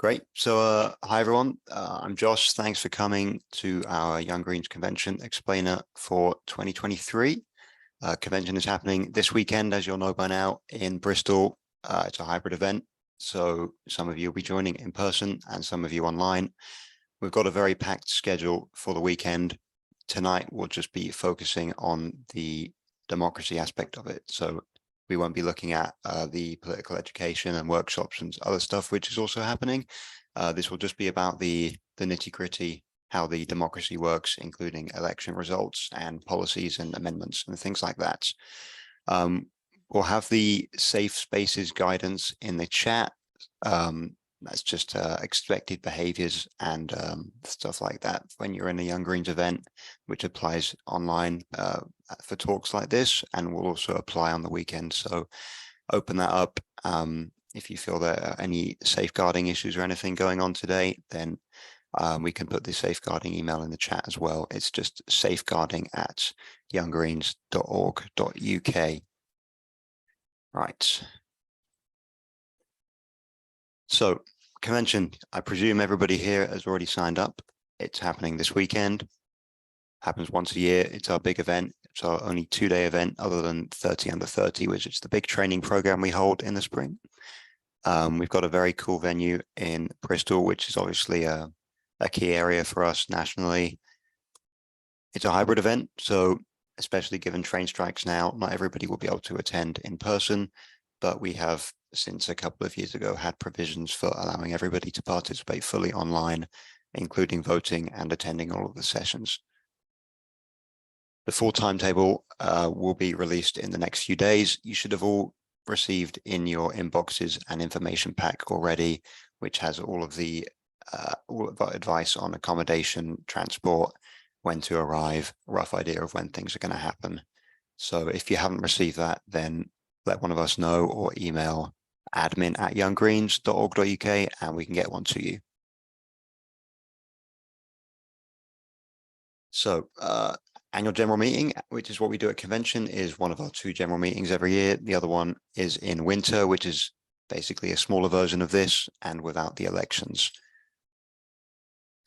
Great. So, hi everyone. I'm Josh. Thanks for coming to our Young Greens Convention Explainer for 2023. Convention is happening this weekend, as you'll know by now, in Bristol. It's a hybrid event, so some of you will be joining in person and some of you online. We've got a very packed schedule for the weekend. Tonight, we'll just be focusing on the democracy aspect of it. So we won't be looking at the political education and workshops and other stuff, which is also happening. This will just be about the nitty-gritty, how the democracy works, including election results and policies and amendments and things like that. We'll have the safe spaces guidance in the chat. That's just expected behaviors and stuff like that when you're in a Young Greens event, which applies online for talks like this, and will also apply on the weekend. So open that up. If you feel there are any safeguarding issues or anything going on today, then we can put the safeguarding email in the chat as well. It's just safeguarding@younggreens.org.uk. Right. So convention, I presume everybody here has already signed up. It's happening this weekend. Happens once a year. It's our big event. It's our only 2-day event other than 30 under 30, which is the big training program we hold in the spring. We've got a very cool venue in Bristol, which is obviously a key area for us nationally. It's a hybrid event, so especially given train strikes now, not everybody will be able to attend in person, but we have, since a couple of years ago, had provisions for allowing everybody to participate fully online, including voting and attending all of the sessions. The full timetable will be released in the next few days. You should have all received in your inboxes an information pack already, which has all of our advice on accommodation, transport, when to arrive, rough idea of when things are going to happen. So if you haven't received that, then let one of us know or email admin@younggreens.org.uk and we can get one to you. So annual general meeting, which is what we do at convention, is one of our 2 general meetings every year. The other one is in winter, which is basically a smaller version of this and without the elections.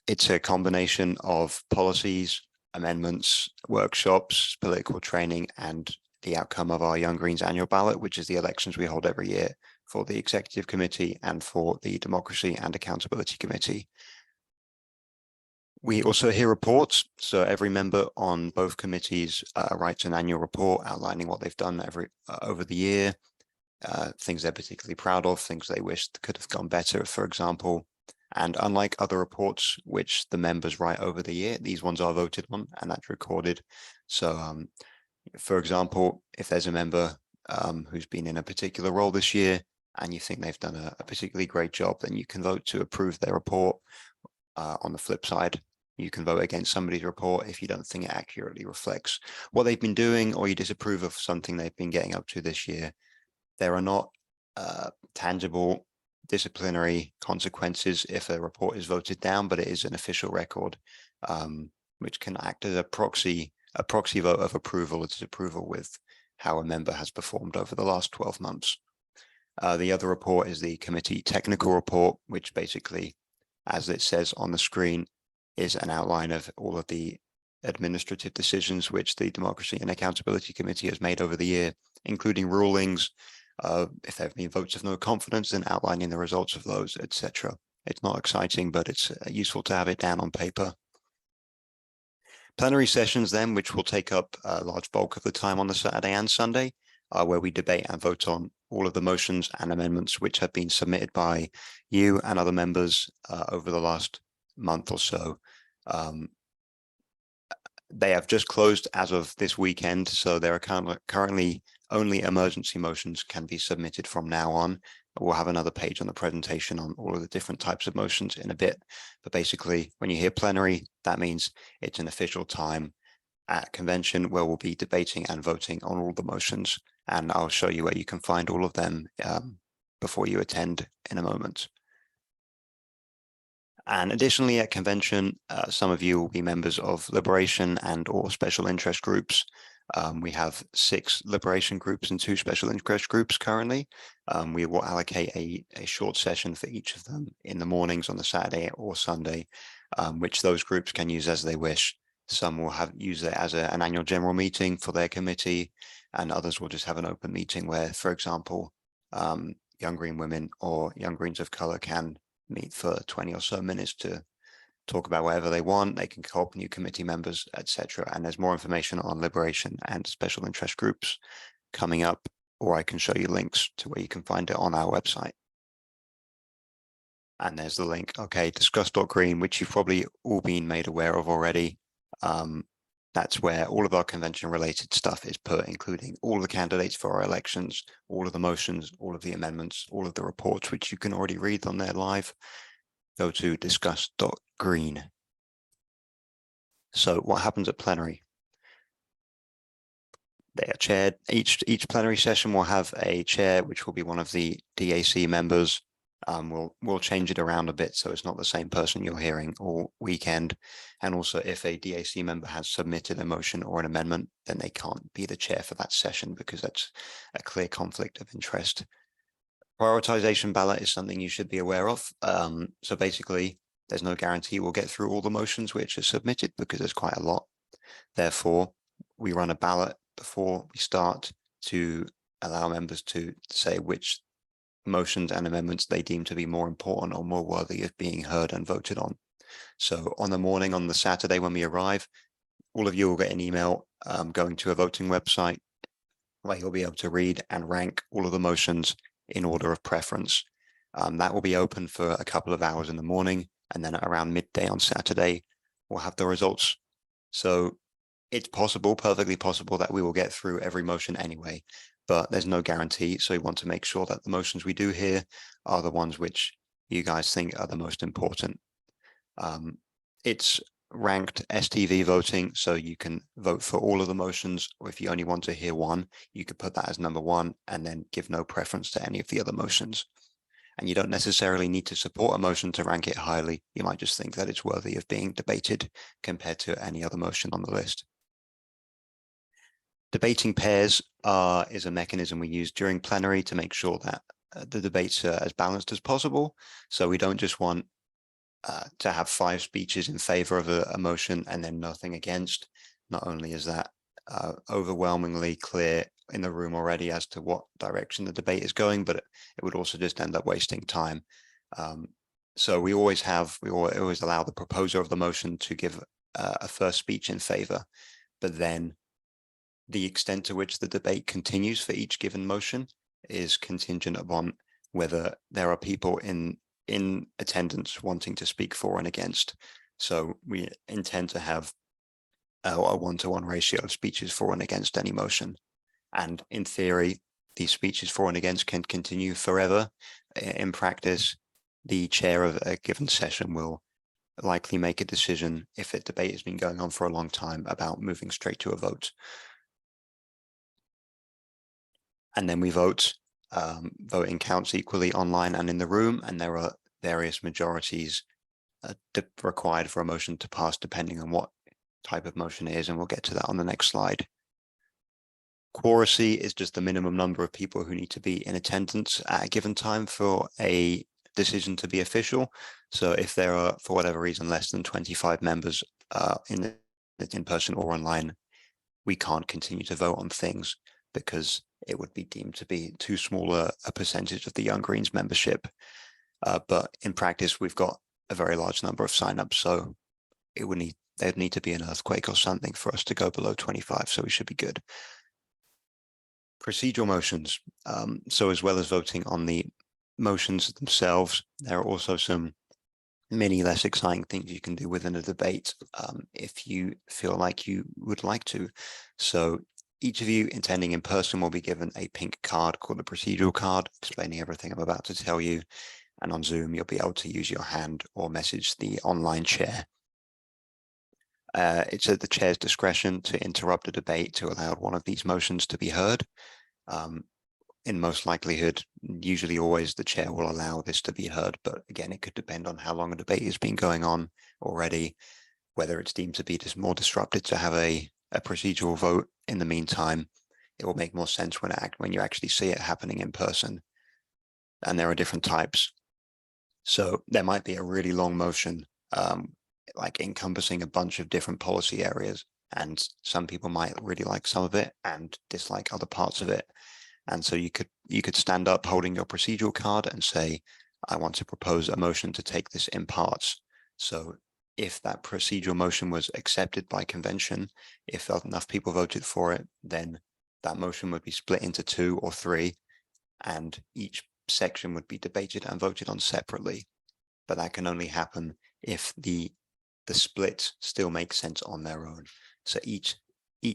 It's a combination of policies, amendments, workshops, political training, and the outcome of our Young Greens annual ballot, which is the elections we hold every year for the Executive Committee and for the Democracy and Accountability Committee. We also hear reports, so every member on both committees writes an annual report outlining what they've done over the year, things they're particularly proud of, things they wish could have gone better, for example. And unlike other reports which the members write over the year, these ones are voted on and that's recorded. So, for example, if there's a member who's been in a particular role this year and you think they've done a particularly great job, then you can vote to approve their report. On the flip side, you can vote against somebody's report if you don't think it accurately reflects what they've been doing or you disapprove of something they've been getting up to this year. There are not tangible disciplinary consequences if a report is voted down, but it is an official record, which can act as a proxy vote of approval or disapproval with how a member has performed over the last 12 months. The other report is the committee technical report, which basically, as it says on the screen, is an outline of all of the administrative decisions which the Democracy and Accountability Committee has made over the year, including rulings, if there have been votes of no confidence, then outlining the results of those, etc. It's not exciting, but it's useful to have it down on paper. Plenary sessions then, which will take up a large bulk of the time on the Saturday and Sunday, where we debate and vote on all of the motions and amendments which have been submitted by you and other members over the last month or so. They have just closed as of this weekend, so there are currently only emergency motions can be submitted from now on. We'll have another page on the presentation on all of the different types of motions in a bit. But basically, when you hear plenary, that means it's an official time at convention where we'll be debating and voting on all the motions. And I'll show you where you can find all of them before you attend in a moment. And additionally, at convention, some of you will be members of liberation and or special interest groups. We have 6 liberation groups and 2 special interest groups currently. We will allocate a short session for each of them in the mornings on the Saturday or Sunday, which those groups can use as they wish. Some will use it as an annual general meeting for their committee, and others will just have an open meeting where, for example, Young Green Women or Young Greens of Color can meet for 20 or so minutes to talk about whatever they want. They can co-op new committee members, etc. And there's more information on liberation and special interest groups coming up, or I can show you links to where you can find it on our website. And there's the link. Okay, discuss.green, which you've probably all been made aware of already. That's where all of our convention related stuff is put, including all the candidates for our elections, all of the motions, all of the amendments, all of the reports, which you can already read on there live. Go to discuss.green. So what happens at plenary? They are chaired. Each plenary session will have a chair, which will be one of the DAC members. We'll change it around a bit so it's not the same person you're hearing all weekend. And also, if a DAC member has submitted a motion or an amendment, then they can't be the chair for that session because that's a clear conflict of interest. Prioritization ballot is something you should be aware of. So basically, there's no guarantee we'll get through all the motions which are submitted because there's quite a lot. Therefore, we run a ballot before we start to allow members to say which motions and amendments they deem to be more important or more worthy of being heard and voted on. So on the morning on the Saturday when we arrive, all of you will get an email going to a voting website where you'll be able to read and rank all of the motions in order of preference. That will be open for a couple of hours in the morning, and then around midday on Saturday, we'll have the results. So it's possible, perfectly possible, that we will get through every motion anyway, but there's no guarantee. So we want to make sure that the motions we do here are the ones which you guys think are the most important. It's ranked STV voting, so you can vote for all of the motions, or if you only want to hear one, you could put that as number 1 and then give no preference to any of the other motions. And you don't necessarily need to support a motion to rank it highly. You might just think that it's worthy of being debated compared to any other motion on the list. Debating pairs is a mechanism we use during plenary to make sure that the debates are as balanced as possible. So we don't just want to have 5 speeches in favor of a motion and then nothing against. Not only is that overwhelmingly clear in the room already as to what direction the debate is going, but it would also just end up wasting time. So we always allow the proposer of the motion to give a first speech in favor, but then the extent to which the debate continues for each given motion is contingent upon whether there are people in attendance wanting to speak for and against. So we intend to have a 1-to-1 ratio of speeches for and against any motion. And in theory, these speeches for and against can continue forever. In practice, the chair of a given session will likely make a decision, if a debate has been going on for a long time, about moving straight to a vote. And then we vote. Voting counts equally online and in the room, and there are various majorities required for a motion to pass depending on what type of motion it is, and we'll get to that on the next slide. Quoracy is just the minimum number of people who need to be in attendance at a given time for a decision to be official. So if there are, for whatever reason, less than 25 members in person or online, we can't continue to vote on things because it would be deemed to be too small a percentage of the Young Greens membership. But in practice, we've got a very large number of signups, so there'd need to be an earthquake or something for us to go below 25, so we should be good. Procedural motions. So as well as voting on the motions themselves, there are also some many less exciting things you can do within a debate if you feel like you would like to. So each of you attending in person will be given a pink card called the procedural card, explaining everything I'm about to tell you. And on Zoom, you'll be able to use your hand or message the online chair. It's at the chair's discretion to interrupt a debate to allow one of these motions to be heard. In most likelihood, usually always the chair will allow this to be heard, but again, it could depend on how long a debate has been going on already, whether it's deemed to be more disrupted to have a a procedural vote in the meantime, it will make more sense when you actually see it happening in person. And there are different types. So there might be a really long motion, like encompassing a bunch of different policy areas. And some people might really like some of it and dislike other parts of it. And so you could stand up holding your procedural card and say, I want to propose a motion to take this in parts. So if that procedural motion was accepted by convention, if enough people voted for it, then that motion would be split into 2 or 3, and each section would be debated and voted on separately. But that can only happen if the split still makes sense on their own. So each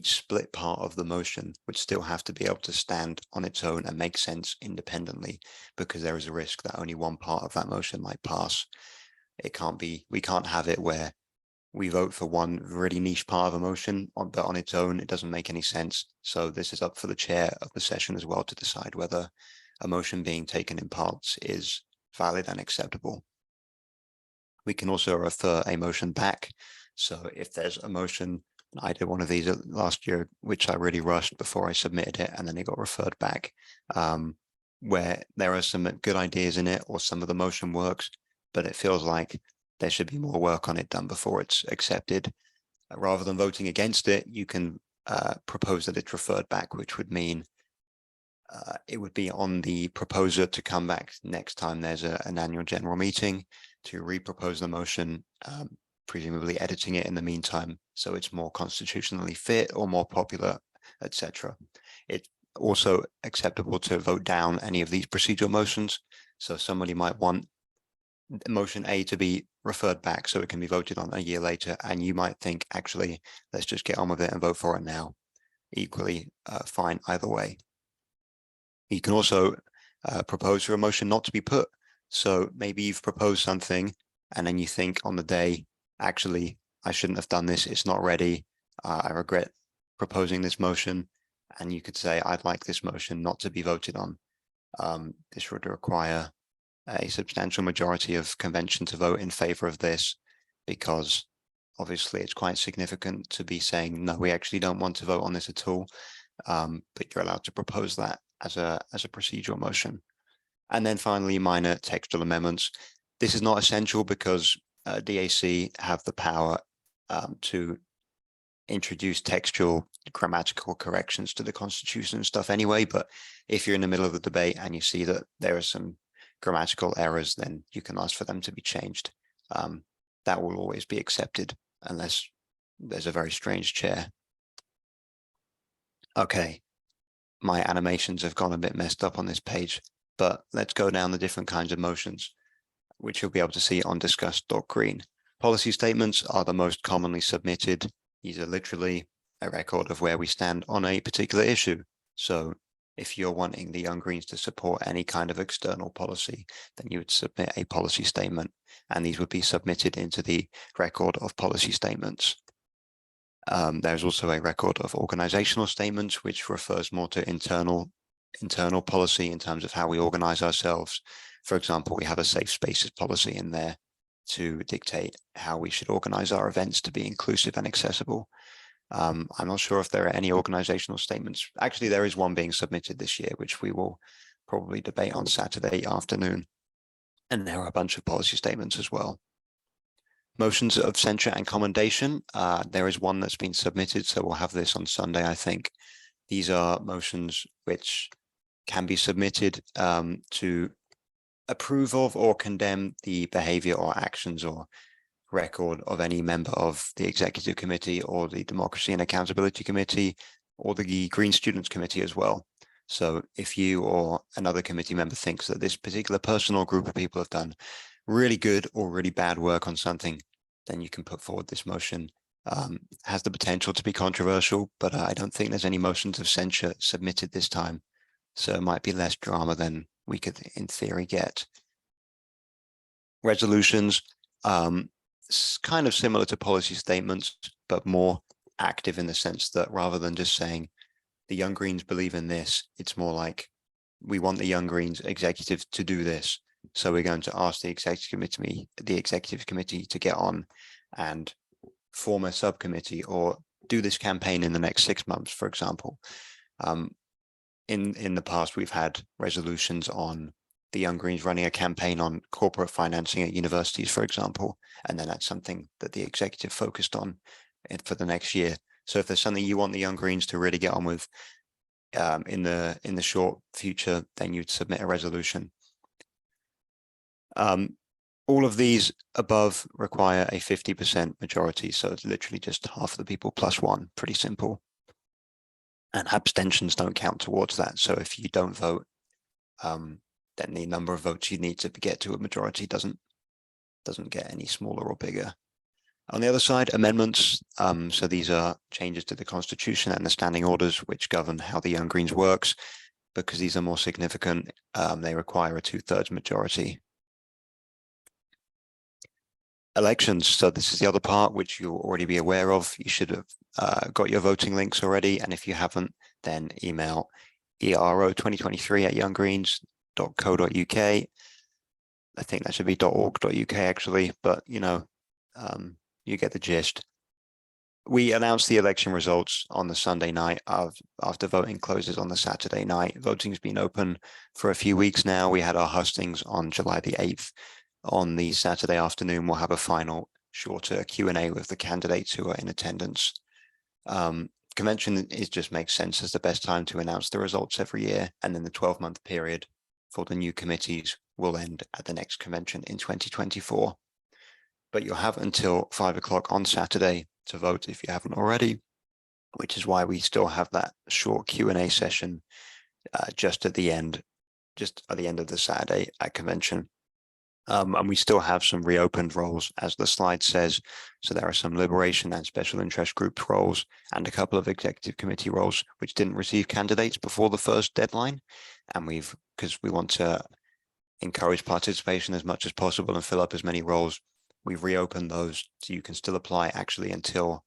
split part of the motion would still have to be able to stand on its own and make sense independently, because there is a risk that only one part of that motion might pass. We can't have it where we vote for one really niche part of a motion, but on its own, it doesn't make any sense. So this is up for the chair of the session as well to decide whether a motion being taken in parts is valid and acceptable. We can also refer a motion back. So if there's a motion, I did one of these last year, which I really rushed before I submitted it, and then it got referred back, where there are some good ideas in it, or some of the motion works, but it feels like there should be more work on it done before it's accepted. Rather than voting against it, you can propose that it's referred back, which would mean it would be on the proposer to come back next time there's an annual general meeting to repropose the motion, presumably editing it in the meantime so it's more constitutionally fit or more popular, etc. It's also acceptable to vote down any of these procedural motions. So somebody might want motion A to be referred back so it can be voted on a year later, and you might think, actually, let's just get on with it and vote for it now. Equally fine either way. You can also propose for a motion not to be put. So maybe you've proposed something and then you think on the day, actually, I shouldn't have done this. It's not ready. I regret proposing this motion. And you could say, I'd like this motion not to be voted on. This would require a substantial majority of convention to vote in favor of this, because obviously it's quite significant to be saying, no, we actually don't want to vote on this at all. But you're allowed to propose that as a procedural motion. And then finally, minor textual amendments. This is not essential because DAC have the power to introduce textual grammatical corrections to the Constitution and stuff anyway. But if you're in the middle of the debate and you see that there are some grammatical errors, then you can ask for them to be changed. That will always be accepted unless there's a very strange chair. Okay, my animations have gone a bit messed up on this page, but let's go down the different kinds of motions, which you'll be able to see on discuss.green. Policy statements are the most commonly submitted. These are literally a record of where we stand on a particular issue. So if you're wanting the Young Greens to support any kind of external policy, then you would submit a policy statement, and these would be submitted into the record of policy statements. There's also a record of organizational statements, which refers more to internal policy in terms of how we organize ourselves. For example, we have a safe spaces policy in there to dictate how we should organize our events to be inclusive and accessible. I'm not sure if there are any organizational statements. Actually, there is one being submitted this year, which we will probably debate on Saturday afternoon. And there are a bunch of policy statements as well. Motions of censure and commendation. There is one that's been submitted, so we'll have this on Sunday, I think. These are motions which can be submitted to approve of or condemn the behavior or actions or record of any member of the Executive Committee or the Democracy and Accountability Committee or the Green Students Committee as well. So if you or another committee member thinks that this particular person or group of people have done really good or really bad work on something, then you can put forward this motion. Has the potential to be controversial, but I don't think there's any motions of censure submitted this time. So it might be less drama than we could, in theory, get. Resolutions, kind of similar to policy statements, but more active in the sense that rather than just saying the Young Greens believe in this, it's more like we want the Young Greens executive to do this. So we're going to ask the executive committee to get on and form a subcommittee or do this campaign in the next 6 months, for example. In the past, we've had resolutions on the Young Greens running a campaign on corporate financing at universities, for example, and then that's something that the executive focused on for the next year. So if there's something you want the Young Greens to really get on with in the short future, then you'd submit a resolution. All of these above require a 50% majority, so it's literally just half of the people plus one, pretty simple. And abstentions don't count towards that. So if you don't vote, then the number of votes you need to get to a majority doesn't get any smaller or bigger. On the other side, amendments. So these are changes to the Constitution and the standing orders which govern how the Young Greens works. Because these are more significant, they require a 2/3 majority. Elections. So this is the other part which you'll already be aware of. You should have got your voting links already. And if you haven't, then email ero2023@younggreens.co.uk. I think that should be .org.uk actually, but you know, you get the gist. We announced the election results on the Sunday night after voting closes on the Saturday night. Voting's been open for a few weeks now. We had our hustings on July the 8th. On the Saturday afternoon, we'll have a final shorter Q&A with the candidates who are in attendance. Convention just makes sense as the best time to announce the results every year, and then the 12-month period for the new committees will end at the next convention in 2024. But you'll have until 5 o'clock on Saturday to vote if you haven't already, which is why we still have that short Q&A session just at the end of the Saturday at convention. And we still have some reopened roles, as the slide says. So there are some liberation and special interest group roles and a couple of executive committee roles which didn't receive candidates before the first deadline. And because we want to encourage participation as much as possible and fill up as many roles, we've reopened those so you can still apply actually until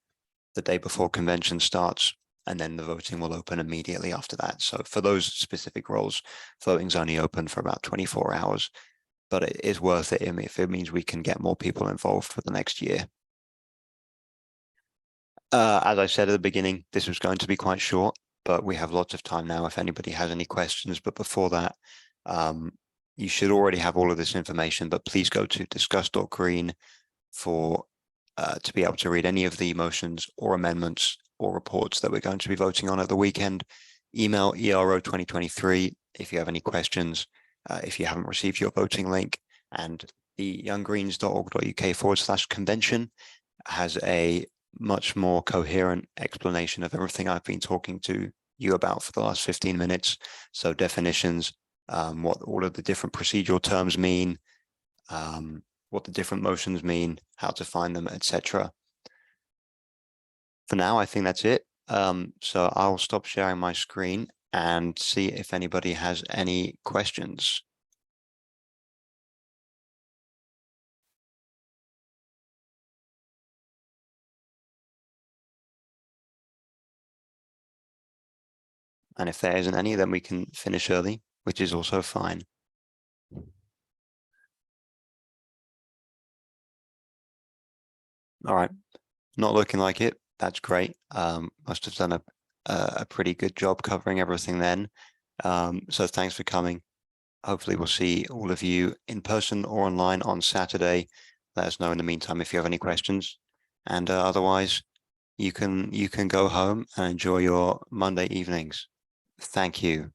the day before convention starts. And then the voting will open immediately after that. So for those specific roles, voting's only open for about 24 hours. But it is worth it if it means we can get more people involved for the next year. As I said at the beginning, this was going to be quite short, but we have lots of time now if anybody has any questions. But before that, you should already have all of this information, but please go to discuss.green to be able to read any of the motions or amendments or reports that we're going to be voting on at the weekend. Email ERO2023 if you have any questions. If you haven't received your voting link, and the younggreens.org.uk/convention has a much more coherent explanation of everything I've been talking to you about for the last 15 minutes. So definitions, what all of the different procedural terms mean, what the different motions mean, how to find them, etc. For now, I think that's it. So I'll stop sharing my screen and see if anybody has any questions. And if there isn't any, then we can finish early, which is also fine. All right, not looking like it. That's great. Must have done a pretty good job covering everything then. So thanks for coming. Hopefully we'll see all of you in person or online on Saturday. Let us know in the meantime if you have any questions. And otherwise, you can go home and enjoy your Monday evenings. Thank you.